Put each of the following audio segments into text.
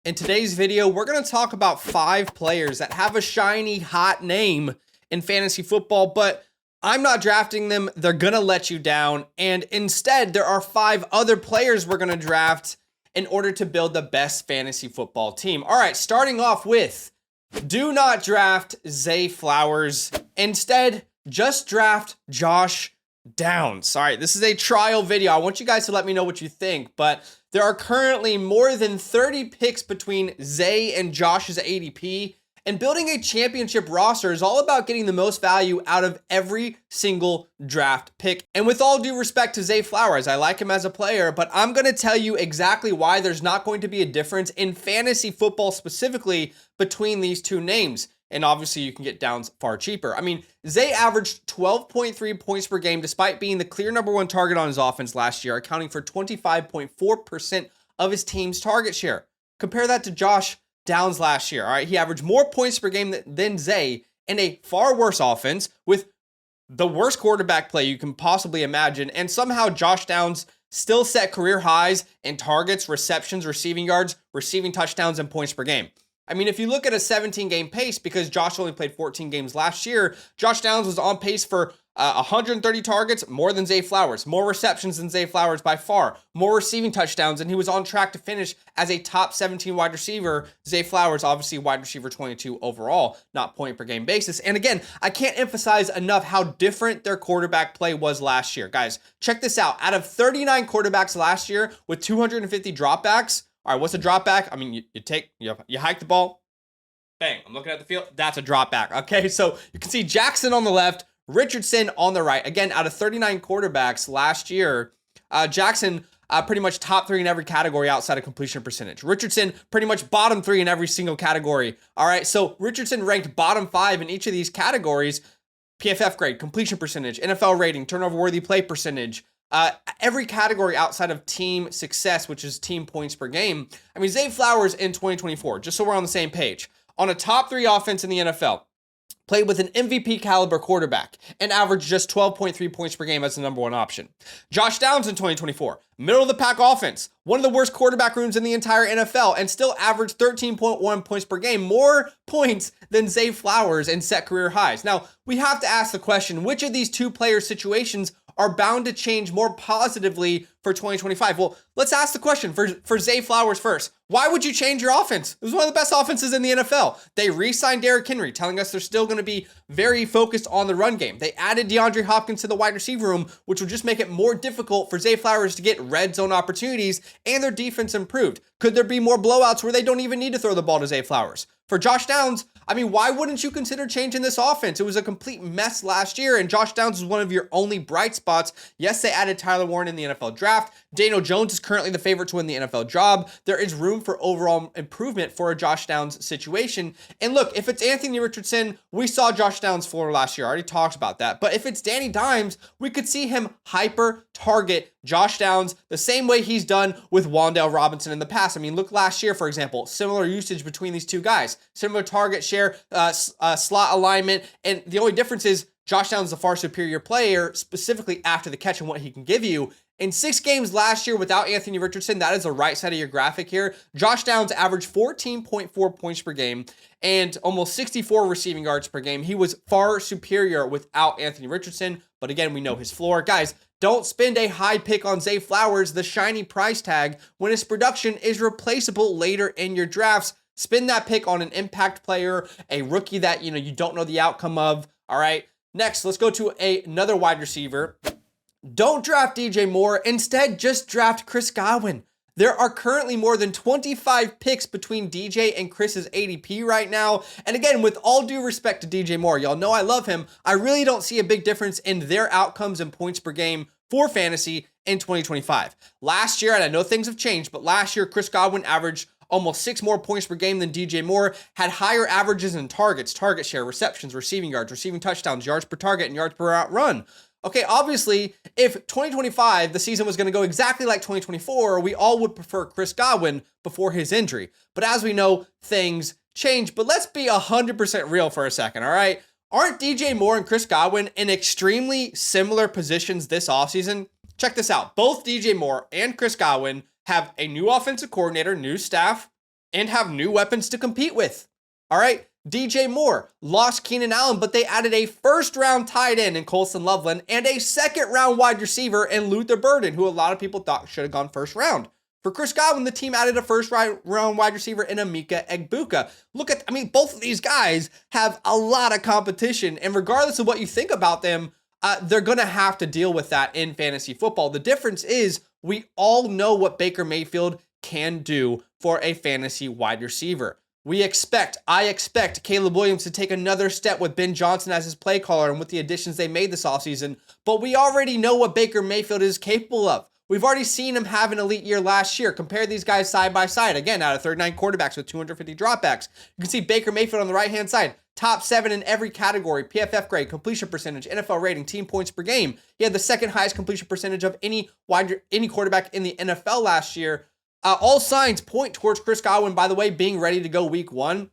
In today's video, we're going to talk about 5 players that have a shiny, hot name in fantasy football, but I'm not drafting them. They're going to let you down. And instead, there are 5 other players we're going to draft in order to build the best fantasy football team. All right, starting off with, do not draft Zay Flowers. Instead, just draft Josh Downs. All right, this is a trial video. I want you guys to let me know what you think, but there are currently more than 30 picks between Zay and Josh's ADP, and building a championship roster is all about getting the most value out of every single draft pick. And with all due respect to Zay Flowers, I like him as a player, but I'm going to tell you exactly why there's not going to be a difference in fantasy football specifically between these two names. And obviously you can get Downs far cheaper. I mean, Zay averaged 12.3 points per game despite being the clear #1 target on his offense last year, accounting for 25.4% of his team's target share. Compare that to Josh Downs last year. All right, he averaged more points per game than Zay in a far worse offense with the worst quarterback play you can possibly imagine. And somehow Josh Downs still set career highs in targets, receptions, receiving yards, receiving touchdowns, and points per game. I mean, if you look at a 17-game pace, because Josh only played 14 games last year, Josh Downs was on pace for 130 targets, more than Zay Flowers, more receptions than Zay Flowers by far, more receiving touchdowns, and he was on track to finish as a top 17 wide receiver. Zay Flowers, obviously wide receiver 22 overall, not point per game basis. And again, I can't emphasize enough how different their quarterback play was last year. Guys, check this out. Out of 39 quarterbacks last year with 250 dropbacks, all right, what's a drop back? I mean, you hike the ball, bang, I'm looking at the field, that's a drop back, okay? So you can see Jackson on the left, Richardson on the right. Again, out of 39 quarterbacks last year, Jackson pretty much top 3 in every category outside of completion percentage. Richardson pretty much bottom 3 in every single category, all right? So Richardson ranked bottom 5 in each of these categories: PFF grade, completion percentage, NFL rating, turnover-worthy play percentage, every category outside of team success, which is team points per game. I mean, Zay Flowers in 2024, just so we're on the same page, on a top 3 offense in the NFL, played with an MVP caliber quarterback and averaged just 12.3 points per game as the #1 option. Josh Downs in 2024, middle of the pack offense, one of the worst quarterback rooms in the entire NFL, and still averaged 13.1 points per game, more points than Zay Flowers, and set career highs. Now, we have to ask the question, which of these two player situations are bound to change more positively for 2025? Well, let's ask the question for Zay Flowers first. Why would you change your offense? It was one of the best offenses in the NFL. They re-signed Derrick Henry, telling us they're still going to be very focused on the run game. They added DeAndre Hopkins to the wide receiver room, which will just make it more difficult for Zay Flowers to get red zone opportunities, and their defense improved. Could there be more blowouts where they don't even need to throw the ball to Zay Flowers? For Josh Downs, I mean, why wouldn't you consider changing this offense? It was a complete mess last year, and Josh Downs was one of your only bright spots. Yes, they added Tyler Warren in the NFL draft. Daniel Jones is currently the favorite to win the NFL job. There is room for overall improvement for a Josh Downs situation. And look, if it's Anthony Richardson, we saw Josh Downs' floor last year. I already talked about that. But if it's Danny Dimes, we could see him hyper target Josh Downs the same way he's done with Wan'Dale Robinson in the past. I mean, look last year, for example, similar usage between these two guys, similar target share, slot alignment. And the only difference is Josh Downs is a far superior player, specifically after the catch and what he can give you. In 6 games last year without Anthony Richardson, that is the right side of your graphic here, Josh Downs averaged 14.4 points per game and almost 64 receiving yards per game. He was far superior without Anthony Richardson, but again, we know his floor. Guys, don't spend a high pick on Zay Flowers, the shiny price tag, when his production is replaceable later in your drafts. Spend that pick on an impact player, a rookie that you don't know the outcome of. All right, next, let's go to another wide receiver. Don't draft DJ Moore. Instead, just draft Chris Godwin. There are currently more than 25 picks between DJ and Chris's ADP right now. And again, with all due respect to DJ Moore, y'all know I love him. I really don't see a big difference in their outcomes and points per game for fantasy in 2025. Last year, and I know things have changed, but last year, Chris Godwin averaged almost 6 more points per game than DJ Moore, had higher averages in targets, target share, receptions, receiving yards, receiving touchdowns, yards per target, and yards per route run. Okay, obviously, if 2025, the season was going to go exactly like 2024, we all would prefer Chris Godwin before his injury. But as we know, things change. But let's be 100% real for a second, all right? Aren't DJ Moore and Chris Godwin in extremely similar positions this offseason? Check this out. Both DJ Moore and Chris Godwin have a new offensive coordinator, new staff, and have new weapons to compete with. All right, DJ Moore lost Keenan Allen, but they added a first-round tight end in Colson Loveland and a second-round wide receiver in Luther Burden, who a lot of people thought should have gone first round. For Chris Godwin, the team added a first-round wide receiver in Emeka Egbuka. Both of these guys have a lot of competition, and regardless of what you think about them, they're going to have to deal with that in fantasy football. The difference is we all know what Baker Mayfield can do for a fantasy wide receiver. I expect Caleb Williams to take another step with Ben Johnson as his play caller and with the additions they made this offseason, but we already know what Baker Mayfield is capable of. We've already seen him have an elite year last year. Compare these guys side by side. Again, out of 39 quarterbacks with 250 dropbacks. You can see Baker Mayfield on the right-hand side. Top 7 in every category. PFF grade, completion percentage, NFL rating, team points per game. He had the second highest completion percentage of any quarterback in the NFL last year. All signs point towards Chris Godwin, by the way, being ready to go week 1.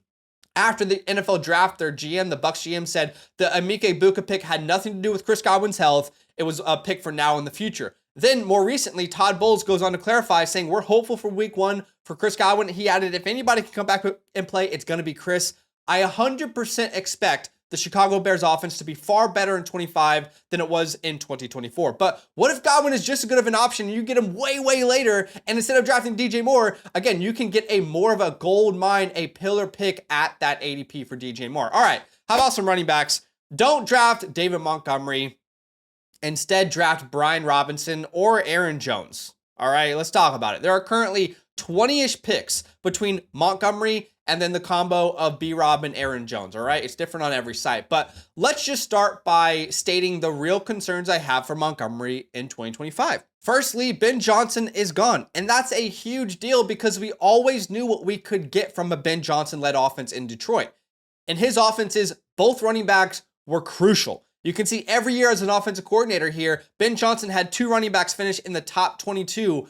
After the NFL draft, their GM, the Bucs GM, said the Emeka Egbuka pick had nothing to do with Chris Godwin's health. It was a pick for now and the future. Then, more recently, Todd Bowles goes on to clarify, saying, we're hopeful for week 1 for Chris Godwin. He added, if anybody can come back and play, it's going to be Chris. I 100% expect the Chicago Bears offense to be far better in 25 than it was in 2024. But what if Godwin is just as good of an option and you get him way, way later, and instead of drafting DJ Moore, again, you can get a more of a gold mine, a pillar pick at that ADP for DJ Moore. All right, how about some running backs? Don't draft David Montgomery. Instead, draft Brian Robinson or Aaron Jones. All right, let's talk about it. There are currently 20-ish picks between Montgomery and then the combo of B-Rob and Aaron Jones, all right? It's different on every site. But let's just start by stating the real concerns I have for Montgomery in 2025. Firstly, Ben Johnson is gone, and that's a huge deal because we always knew what we could get from a Ben Johnson-led offense in Detroit. In his offenses, both running backs were crucial. You can see every year as an offensive coordinator here, Ben Johnson had 2 running backs finish in the top 22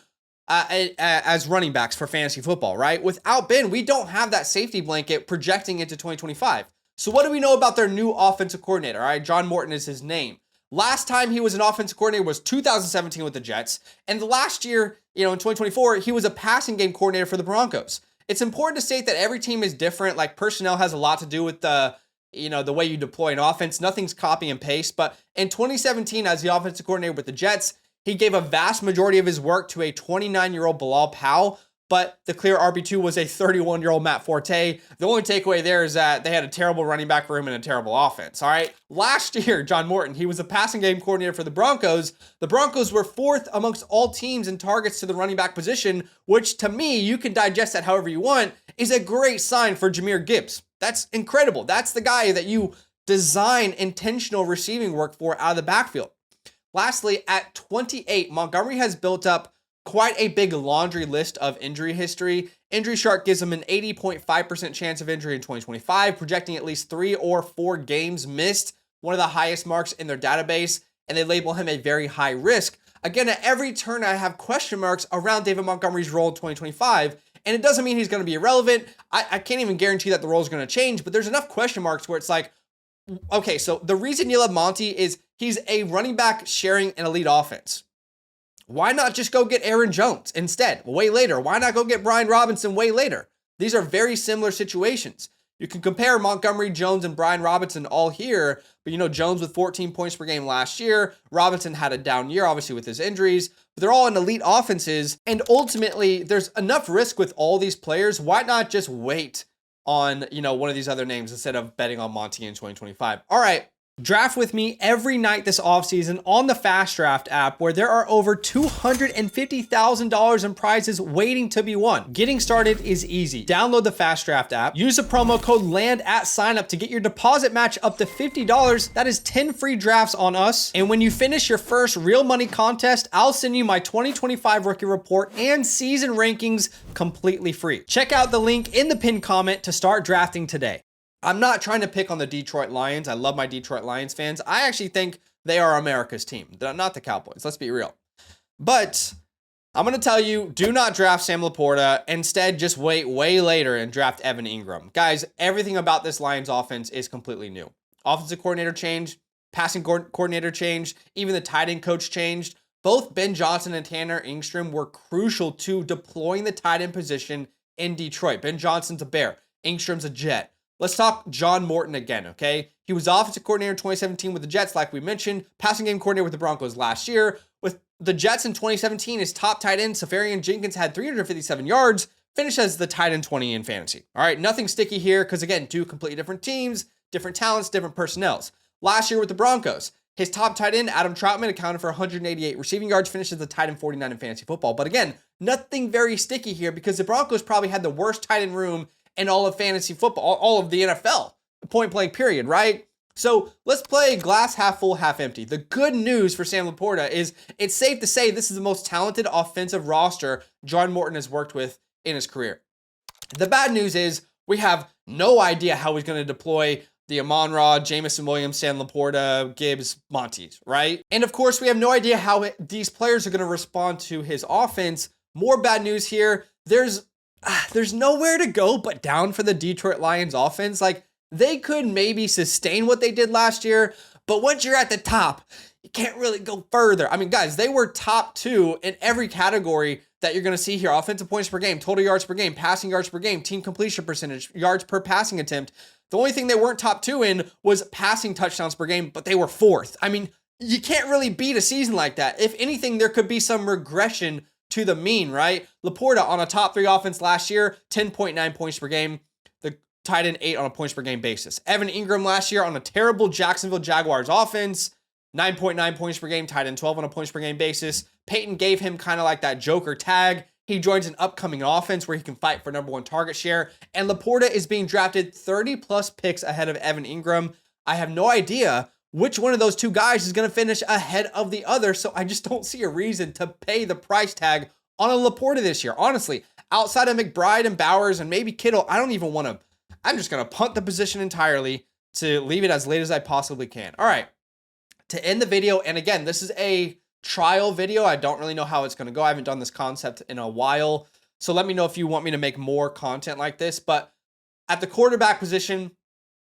as running backs for fantasy football, right? Without Ben, we don't have that safety blanket projecting into 2025. So what do we know about their new offensive coordinator? All right, John Morton is his name. Last time he was an offensive coordinator was 2017 with the Jets. And the last year, in 2024, he was a passing game coordinator for the Broncos. It's important to state that every team is different. Like personnel has a lot to do with the way you deploy an offense. Nothing's copy and paste. But in 2017, as the offensive coordinator with the Jets, he gave a vast majority of his work to a 29-year-old Bilal Powell, but the clear RB2 was a 31-year-old Matt Forte. The only takeaway there is that they had a terrible running back room and a terrible offense, all right? Last year, John Morton, he was a passing game coordinator for the Broncos. The Broncos were 4th amongst all teams in targets to the running back position, which to me, you can digest that however you want, is a great sign for Jahmyr Gibbs. That's incredible. That's the guy that you design intentional receiving work for out of the backfield. Lastly, at 28, Montgomery has built up quite a big laundry list of injury history. Injury Shark gives him an 80.5% chance of injury in 2025, projecting at least 3 or 4 games missed, one of the highest marks in their database, and they label him a very high risk. Again, at every turn, I have question marks around David Montgomery's role in 2025, and it doesn't mean he's going to be irrelevant. I can't even guarantee that the role is going to change, but there's enough question marks where it's like, okay, so the reason you love Monty is he's a running back sharing an elite offense. Why not just go get Aaron Jones instead, way later? Why not go get Brian Robinson way later? These are very similar situations. You can compare Montgomery, Jones, and Brian Robinson all here, but Jones with 14 points per game last year. Robinson had a down year, obviously, with his injuries, but they're all in elite offenses, and ultimately, there's enough risk with all these players. Why not just wait on, one of these other names instead of betting on Monty in 2025? All right. Draft with me every night this offseason on the FastDraft app, where there are over $250,000 in prizes waiting to be won. Getting started is easy. Download the FastDraft app, use the promo code LAND at signup to get your deposit match up to $50. That is 10 free drafts on us. And when you finish your first real money contest, I'll send you my 2025 rookie report and season rankings completely free. Check out the link in the pinned comment to start drafting today. I'm not trying to pick on the Detroit Lions. I love my Detroit Lions fans. I actually think they are America's team, not the Cowboys. Let's be real. But I'm going to tell you, do not draft Sam Laporta. Instead, just wait way later and draft Evan Ingram. Guys, everything about this Lions offense is completely new. Offensive coordinator changed, passing coordinator changed, even the tight end coach changed. Both Ben Johnson and Tanner Engstrom were crucial to deploying the tight end position in Detroit. Ben Johnson's a Bear. Ingstrom's a Jet. Let's talk John Morton again, okay? He was offensive coordinator in 2017 with the Jets, like we mentioned. Passing game coordinator with the Broncos last year. With the Jets in 2017, his top tight end, Safarian Jenkins, had 357 yards, finished as the tight end 20 in fantasy. All right, nothing sticky here because, again, two completely different teams, different talents, different personnels. Last year with the Broncos, his top tight end, Adam Troutman, accounted for 188 receiving yards, finished as the tight end 49 in fantasy football. But again, nothing very sticky here because the Broncos probably had the worst tight end room in all of fantasy football, all of the NFL, point blank period, right? So let's play glass half full, half empty. The good news for Sam Laporta is it's safe to say this is the most talented offensive roster John Morton has worked with in his career. The bad news is we have no idea how he's going to deploy the Amon-Ra, Jamison Williams, Sam Laporta, Gibbs, Montes, right? And of course, we have no idea how these players are going to respond to his offense. More bad news here. There's nowhere to go but down for the Detroit Lions offense. Like, they could maybe sustain what they did last year, but once you're at the top, you can't really go further. I mean, guys, they were top 2 in every category that you're going to see here. Offensive points per game, total yards per game, passing yards per game, team completion percentage, yards per passing attempt. The only thing they weren't top 2 in was passing touchdowns per game, but they were 4th. I mean, you can't really beat a season like that. If anything, there could be some regression to the mean, right? Laporta on a top 3 offense last year, 10.9 points per game. The tight end 8 on a points per game basis. Evan Ingram last year on a terrible Jacksonville Jaguars offense, 9.9 points per game, tight end 12 on a points per game basis. Peyton gave him kind of like that Joker tag. He joins an upcoming offense where he can fight for number 1 target share. And Laporta is being drafted 30 plus picks ahead of Evan Ingram. I have no idea which one of those two guys is going to finish ahead of the other. So I just don't see a reason to pay the price tag on a Laporta this year. Honestly, outside of McBride and Bowers and maybe Kittle, I don't even want to. I'm just going to punt the position entirely to leave it as late as I possibly can. All right, to end the video, and again, this is a trial video. I don't really know how it's going to go. I haven't done this concept in a while. So let me know if you want me to make more content like this. But at the quarterback position,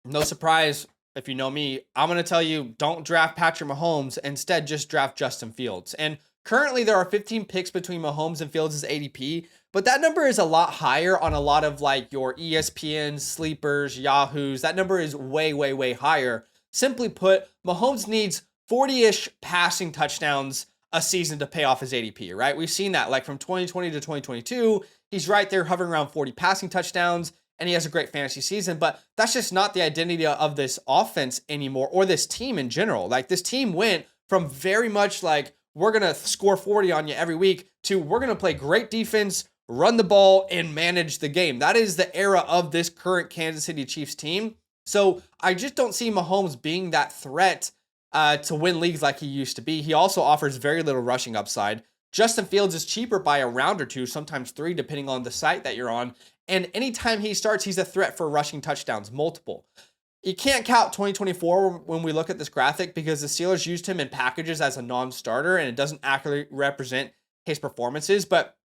no surprise, if you know me, I'm going to tell you, don't draft Patrick Mahomes. Instead, just draft Justin Fields. And currently, there are 15 picks between Mahomes and Fields' ADP, but that number is a lot higher on a lot of like your ESPN, Sleepers, Yahoos. That number is way, way, way higher. Simply put, Mahomes needs 40-ish passing touchdowns a season to pay off his ADP, right? We've seen that like from 2020 to 2022, he's right there hovering around 40 passing touchdowns, and he has a great fantasy season, but that's just not the identity of this offense anymore, or this team in general. Like, this team went from very much like, we're going to score 40 on you every week to we're going to play great defense, run the ball, and manage the game. That is the era of this current Kansas City Chiefs team. So I just don't see Mahomes being that threat to win leagues like he used to be. He also offers very little rushing upside. Justin Fields is cheaper by a round or 2, sometimes 3, depending on the site that you're on. And anytime he starts, he's a threat for rushing touchdowns, multiple. You can't count 2024 when we look at this graphic because the Steelers used him in packages as a non-starter and it doesn't accurately represent his performances. But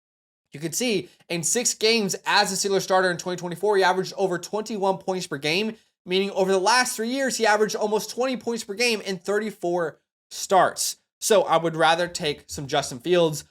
you can see in 6 games as a Steelers starter in 2024, he averaged over 21 points per game, meaning over the last 3 years, he averaged almost 20 points per game in 34 starts. So I would rather take some Justin Fields.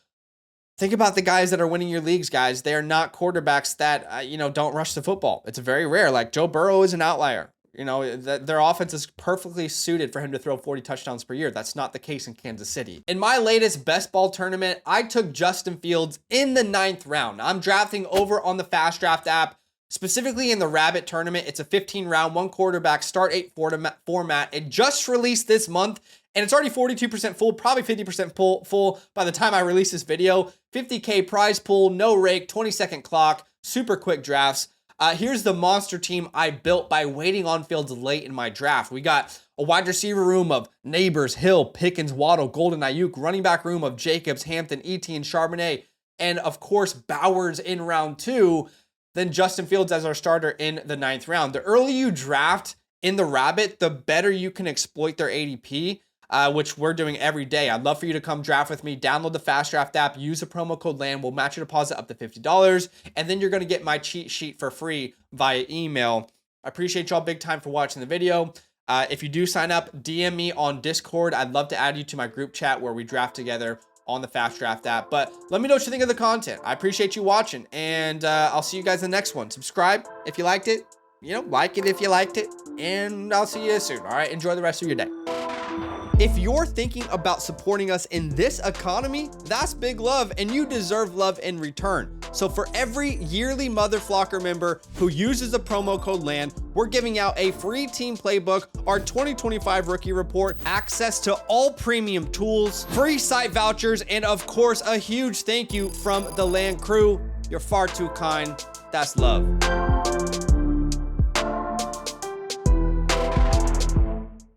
Think about the guys that are winning your leagues, guys. They are not quarterbacks that, don't rush the football. It's very rare. Like Joe Burrow is an outlier. Their offense is perfectly suited for him to throw 40 touchdowns per year. That's not the case in Kansas City. In my latest best ball tournament, I took Justin Fields in the 9th round. I'm drafting over on the FastDraft app, specifically in the Rabbit tournament. It's a 15-round, 1 quarterback, start 8 format. It just released this month, and it's already 42% full, probably 50% full by the time I release this video. 50K prize pool, no rake, 20-second clock, super quick drafts. Here's the monster team I built by waiting on Fields late in my draft. We got a wide receiver room of Neighbors, Hill, Pickens, Waddle, Golden, Ayuk, running back room of Jacobs, Hampton, Etienne, Charbonnet, and of course Bowers in round 2. Then Justin Fields as our starter in the 9th round. The earlier you draft in the Rabbit, the better you can exploit their ADP, which we're doing every day. I'd love for you to come draft with me. Download the FastDraft app, use the promo code LAND. We'll match your deposit up to $50, and then you're going to get my cheat sheet for free via email. I appreciate y'all big time for watching the video. If you do sign up, DM me on Discord. I'd love to add you to my group chat where we draft together on the FastDraft app. But let me know what you think of the content. I appreciate you watching, and I'll see you guys in the next one. Subscribe if you liked it. You know, like it if you liked it, and I'll see you soon. All right, enjoy the rest of your day. If you're thinking about supporting us in this economy, that's big love, and you deserve love in return. So for every yearly Mother Flocker member who uses the promo code LAND, we're giving out a free team playbook, our 2025 rookie report, access to all premium tools, free site vouchers, and of course, a huge thank you from the LAND crew. You're far too kind. That's love.